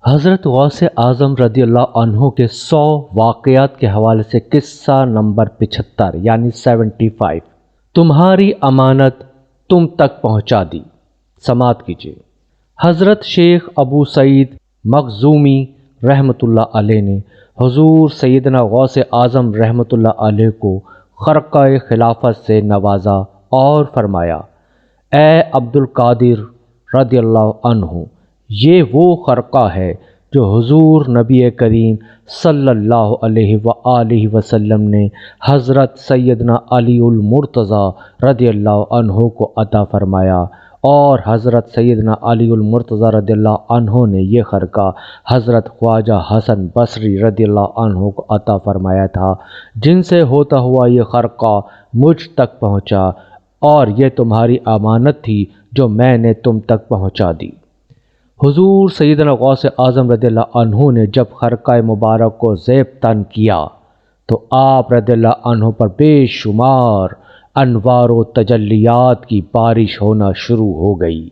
حضرت غوث اعظم رضی اللہ عنہ کے 100 واقعات کے حوالے سے قصہ نمبر 75 یعنی 75۔ تمہاری امانت تم تک پہنچا دی۔ سماعت کیجیے۔ حضرت شیخ ابو سعید مخزومی رحمۃ اللہ علیہ نے حضور سیدنا غوث اعظم رحمۃ اللہ علیہ کو خرقہ خلافت سے نوازا اور فرمایا، اے عبد القادر رضی اللہ عنہ، یہ وہ خرقہ ہے جو حضور نبی کریم صلی اللہ علیہ وآلہ وسلم نے حضرت سیدنا علی المرتضیٰ رضی اللہ عنہ کو عطا فرمایا، اور حضرت سیدنا علی المرتضیٰ رضی اللہ عنہ نے یہ خرقہ حضرت خواجہ حسن بصری رضی اللہ عنہ کو عطا فرمایا تھا، جن سے ہوتا ہوا یہ خرقہ مجھ تک پہنچا، اور یہ تمہاری امانت تھی جو میں نے تم تک پہنچا دی۔ حضور سیدنا غوث اعظم رضی اللہ عنہ نے جب خرقہ مبارک کو زیب تن کیا تو آپ رضی اللہ عنہ پر بے شمار انوار و تجلیات کی بارش ہونا شروع ہو گئی۔